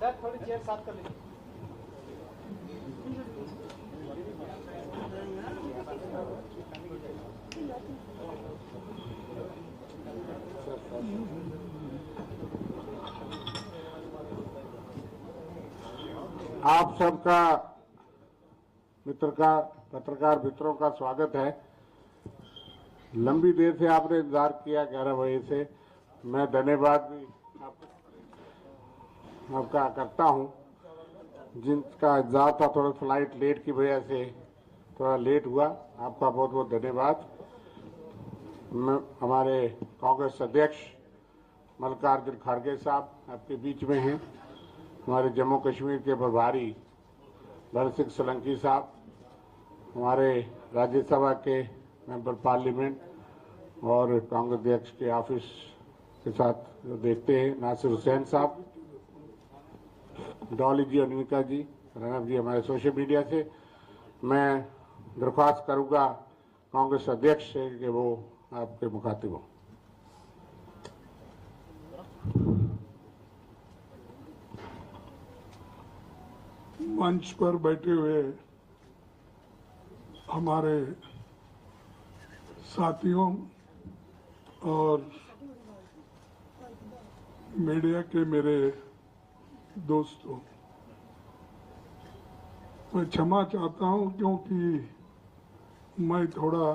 Sir थोड़ी chair साफ कर लीजिए। आप सबका पत्रकार मित्रों का स्वागत है। लंबी देर से आपने इंतजार किया, 11 बजे से। मैं धन्यवाद भी आपका करता हूं। जिनका इंतजार था, थोड़ा फ्लाइट लेट की वजह से थोड़ा लेट हुआ, आपका बहुत बहुत धन्यवाद। हमारे कांग्रेस अध्यक्ष मल्लिकार्जुन खड़गे साहब आपके बीच में हैं। हमारे जम्मू कश्मीर के प्रभारी भरत सिंह सोलंकी साहब, हमारे राज्यसभा के मेंबर पार्लियामेंट और कांग्रेस अध्यक्ष के ऑफिस के साथ जो देखते हैं, नासिर हुसैन साहब, डॉली जी, अनिका जी, प्रणब जी, हमारे सोशल मीडिया से। मैं दरख्वास्त करूंगा कांग्रेस अध्यक्ष से कि वो आपके मुखातिब हो। मंच पर बैठे हुए हमारे साथियों और मीडिया के मेरे दोस्तों, मैं क्षमा चाहता हूं क्योंकि मैं थोड़ा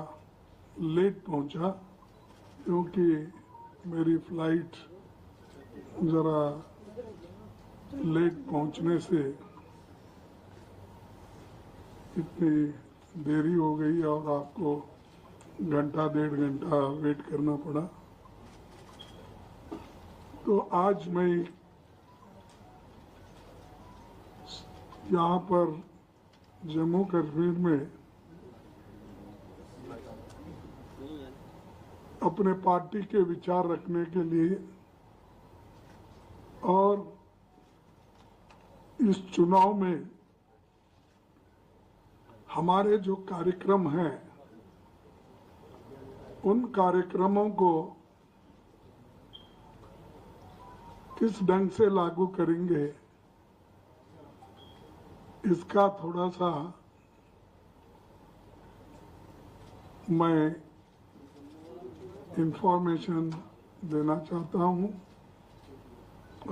लेट पहुंचा, क्योंकि मेरी फ्लाइट ज़रा लेट पहुंचने से इतनी देरी हो गई और आपको घंटा डेढ़ घंटा वेट करना पड़ा। तो आज मैं यहाँ पर जम्मू कश्मीर में अपने पार्टी के विचार रखने के लिए और इस चुनाव में हमारे जो कार्यक्रम हैं उन कार्यक्रमों को किस ढंग से लागू करेंगे, इसका थोड़ा सा मैं इंफॉर्मेशन देना चाहता हूं।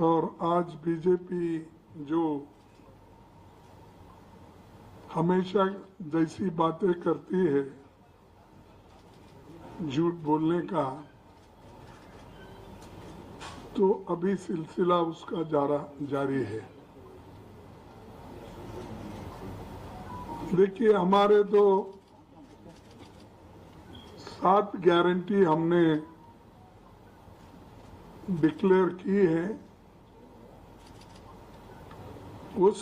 और आज बीजेपी जो हमेशा जैसी बातें करती है झूठ बोलने का, तो अभी सिलसिला उसका जारी है। देखिए, हमारे तो 7 गारंटी हमने डिक्लेयर की है। उस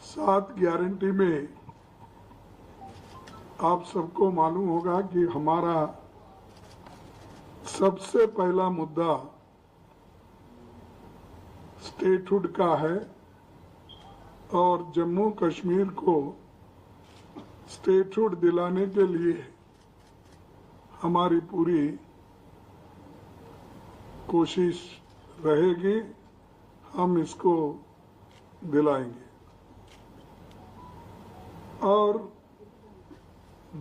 7 गारंटी में आप सबको मालूम होगा कि हमारा सबसे पहला मुद्दा स्टेटहुड का है और जम्मू कश्मीर को स्टेटहुड दिलाने के लिए हमारी पूरी कोशिश रहेगी, हम इसको दिलाएंगे। और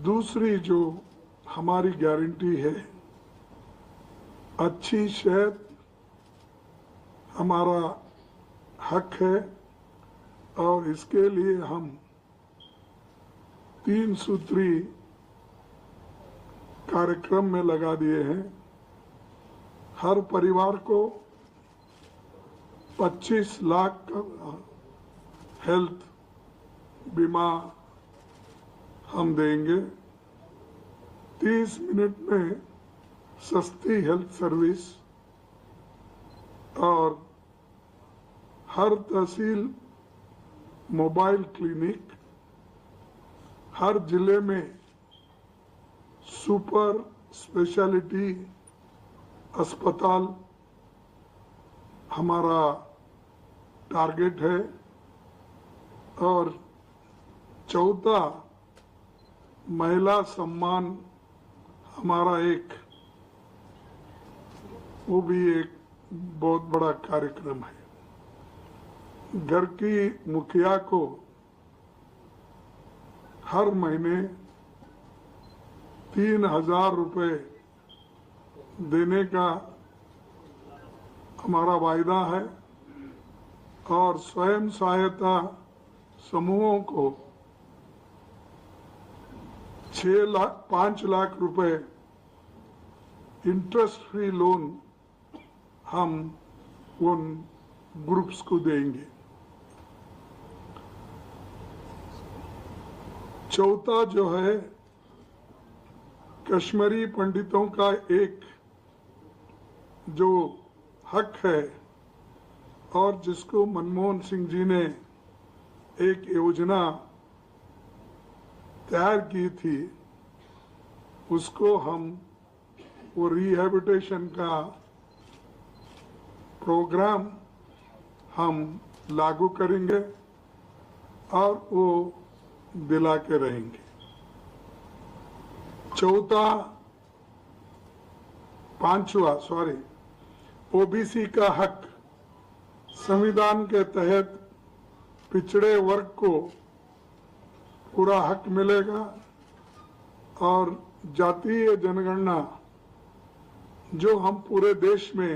दूसरी जो हमारी गारंटी है, अच्छी सेहत हमारा हक है और इसके लिए हम 3 सूत्री कार्यक्रम में लगा दिए हैं। हर परिवार को 25 लाख का हेल्थ बीमा हम देंगे। 30 मिनट में सस्ती हेल्थ सर्विस और हर तहसील मोबाइल क्लिनिक, हर जिले में सुपर स्पेशलिटी अस्पताल हमारा टारगेट है। और चौथा, महिला सम्मान हमारा वो भी एक बहुत बड़ा कार्यक्रम है। घर की मुखिया को हर महीने 3,000 रुपए देने का हमारा वायदा है और स्वयं सहायता समूहों को 5 लाख रुपए इंटरेस्ट फ्री लोन हम उन ग्रुप्स को देंगे। चौथा जो है, कश्मीरी पंडितों का एक जो हक है और जिसको मनमोहन सिंह जी ने एक योजना तैयार की थी, उसको हम वो रिहैबिलिटेशन का प्रोग्राम हम लागू करेंगे और वो दिला के रहेंगे। पांचवा ओबीसी का हक, संविधान के तहत पिछड़े वर्ग को पूरा हक मिलेगा और जातीय जनगणना जो हम पूरे देश में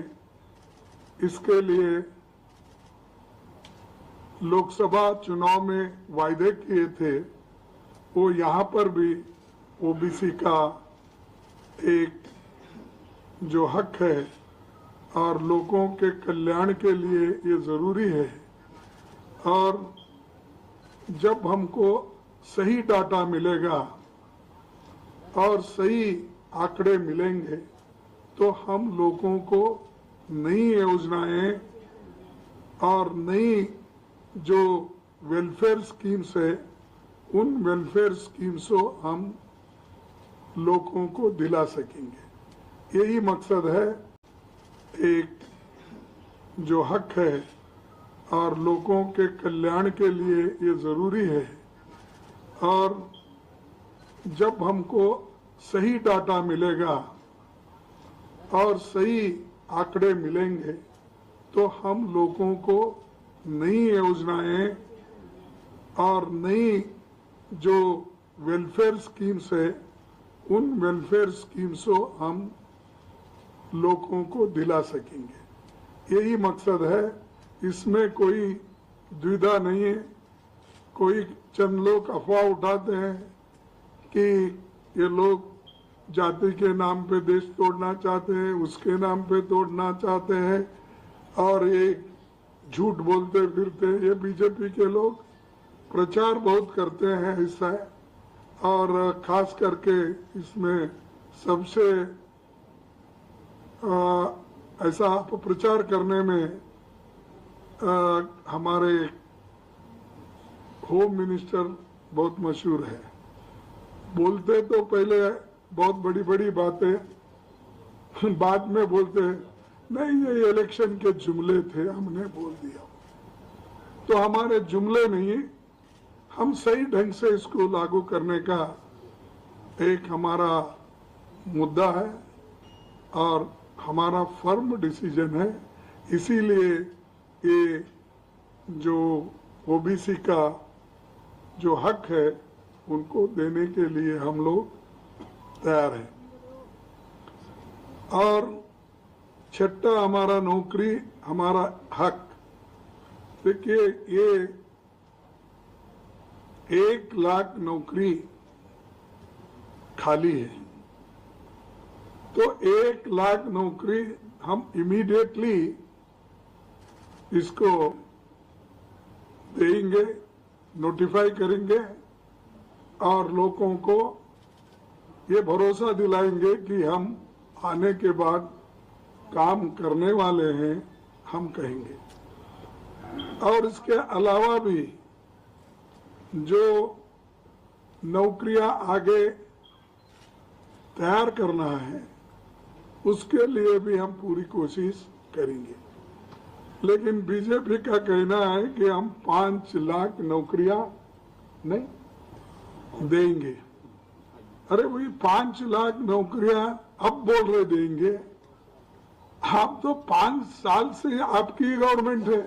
इसके लिए लोकसभा चुनाव में वायदे किए थे, वो यहाँ पर भी ओबीसी का एक जो हक है और लोगों के कल्याण के लिए ये जरूरी है। और जब हमको सही डाटा मिलेगा और सही आंकड़े मिलेंगे तो हम लोगों को नई योजनाएं और नई जो वेलफेयर स्कीम्स है, उन वेलफेयर स्कीम्स को हम लोगों को दिला सकेंगे। यही मकसद है, एक जो हक है और लोगों के कल्याण के लिए ये जरूरी है। और जब हमको सही डाटा मिलेगा और सही आंकड़े मिलेंगे तो हम लोगों को नई योजनाएं और नई जो वेलफेयर स्कीम्स है, उन वेलफेयर स्कीम्स को हम लोगों को दिला सकेंगे। यही मकसद है, इसमें कोई द्विधा नहीं है। कोई चंद लोग अफवाह उठाते हैं कि ये लोग जाति के नाम पे देश तोड़ना चाहते हैं, उसके नाम पे तोड़ना चाहते हैं और ये झूठ बोलते फिरते। ये बीजेपी के लोग प्रचार बहुत करते हैं ऐसा, और खास करके इसमें सबसे ऐसा अपप्रचार करने में हमारे होम मिनिस्टर बहुत मशहूर है। बोलते तो पहले बहुत बड़ी बड़ी बातें, बाद में बोलते नहीं ये इलेक्शन के जुमले थे, हमने बोल दिया। तो हमारे जुमले नहीं, हम सही ढंग से इसको लागू करने का एक हमारा मुद्दा है और हमारा फर्म डिसीजन है। इसीलिए ये जो ओबीसी का जो हक है उनको देने के लिए हम लोग तैयार हैं। और छठा हमारा नौकरी, हमारा हक। देखिए, ये 1 लाख नौकरी खाली है, तो 1 लाख नौकरी हम इमीडिएटली इसको देंगे, नोटिफाई करेंगे और लोगों को ये भरोसा दिलाएंगे कि हम आने के बाद काम करने वाले हैं, हम कहेंगे। और इसके अलावा भी जो नौकरियां आगे तैयार करना है, उसके लिए भी हम पूरी कोशिश करेंगे। लेकिन बीजेपी का कहना है कि हम 5 लाख नौकरियां नहीं देंगे। अरे वही 5 लाख नौकरियां अब बोल रहे देंगे, आप तो 5 साल से आपकी गवर्नमेंट है,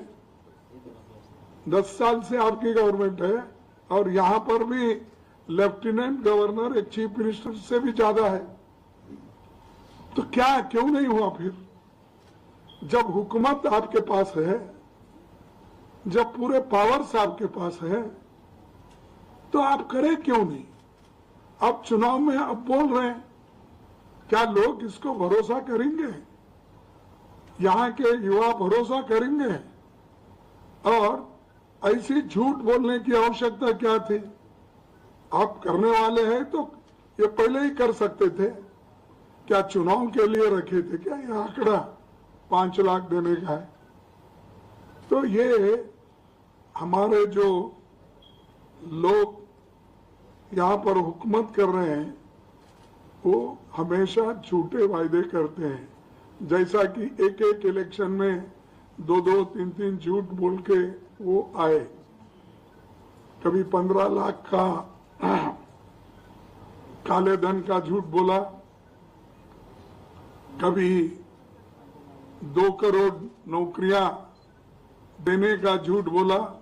10 साल से आपकी गवर्नमेंट है और यहाँ पर भी लेफ्टिनेंट गवर्नर एक चीफ मिनिस्टर से भी ज्यादा है। तो क्या क्यों नहीं हुआ फिर? जब हुकूमत आपके पास है, जब पूरे पावर्स आपके पास है, तो आप करें क्यों नहीं? आप चुनाव में अब बोल रहे हैं, क्या लोग इसको भरोसा करेंगे? यहाँ के युवा भरोसा करेंगे? और ऐसी झूठ बोलने की आवश्यकता क्या थी? आप करने वाले हैं तो ये पहले ही कर सकते थे। क्या चुनाव के लिए रखे थे क्या ये आंकड़ा 5 लाख देने का है? तो ये हमारे जो लोग यहाँ पर हुकूमत कर रहे हैं वो हमेशा झूठे वायदे करते हैं। जैसा कि एक एक इलेक्शन में 2-2, 3-3 झूठ बोल के वो आए। कभी 15 लाख का काले धन का झूठ बोला, कभी 2 करोड़ नौकरियां देने का झूठ बोला।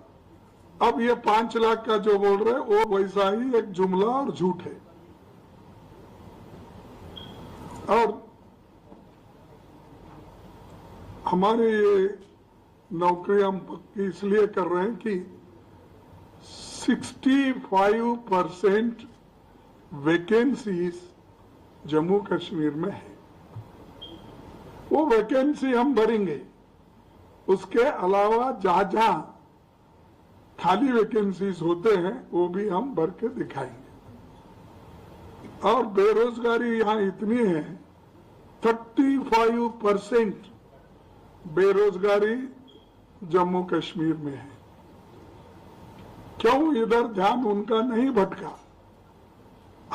अब ये 5 लाख का जो बोल रहे वो वैसा ही एक जुमला और झूठ है। और हमारे ये नौकरियां हम पक्की इसलिए कर रहे हैं कि 65% वैकेंसीज जम्मू कश्मीर में है। वो वैकेंसी हम भरेंगे। उसके अलावा जहां जहां खाली वैकेंसीज होते हैं वो भी हम भर के दिखाएंगे। और बेरोजगारी यहाँ इतनी है, 35% बेरोजगारी जम्मू कश्मीर में है। क्यों इधर ध्यान उनका नहीं भटका?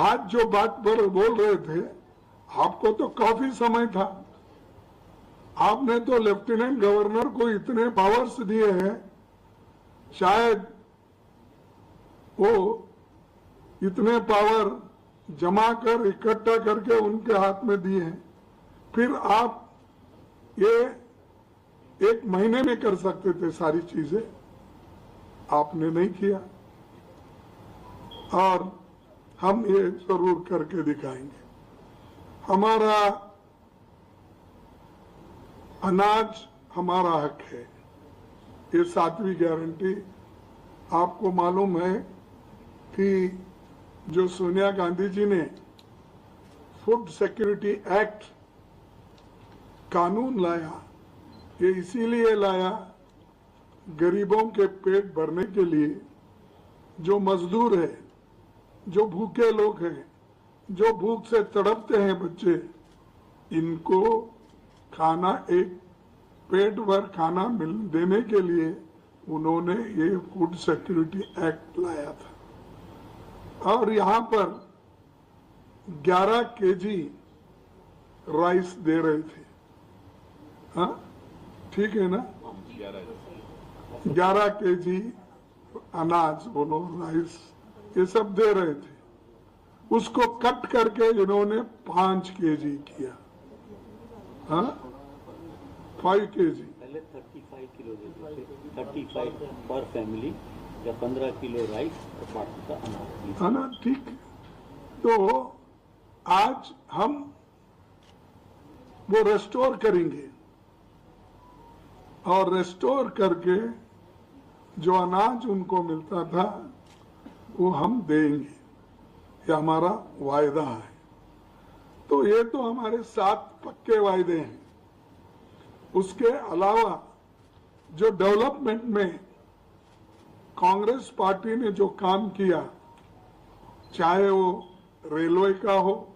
आज जो बात पर बोल रहे थे, आपको तो काफी समय था। आपने तो लेफ्टिनेंट गवर्नर को इतने पावर्स दिए हैं, शायद वो इतने पावर जमा कर इकट्ठा करके उनके हाथ में दिए हैं। फिर आप ये 1 महीने में कर सकते थे सारी चीजें, आपने नहीं किया। और हम ये जरूर करके दिखाएंगे। हमारा अनाज हमारा हक है, ये 7वीं गारंटी। आपको मालूम है कि जो सोनिया गांधी जी ने फूड सिक्योरिटी एक्ट कानून लाया, ये इसीलिए लाया गरीबों के पेट भरने के लिए। जो मजदूर है, जो भूखे लोग हैं, जो भूख से तड़पते हैं बच्चे, इनको खाना, एक पेट भर खाना देने के लिए उन्होंने ये फूड सिक्योरिटी एक्ट लाया था। और यहाँ पर 11 केजी राइस दे रहे थे। हाँ, ठीक है ना? 11 केजी अनाज, बोलो राइस, ये सब दे रहे थे। उसको कट करके इन्होंने 5 केजी किया। हाँ, 5 केजी। पहले 35 किलो देते थे, 35 पर फैमिली, या 15 किलो राइस और 5 का अनाज। है ना? ठीक। तो आज हम वो रेस्टोर करेंगे और रेस्टोर करके जो अनाज उनको मिलता था वो हम देंगे। ये हमारा वायदा है। तो ये तो हमारे 7 पक्के वायदे हैं। उसके अलावा जो डेवलपमेंट में कांग्रेस पार्टी ने जो काम किया, चाहे वो रेलवे का हो,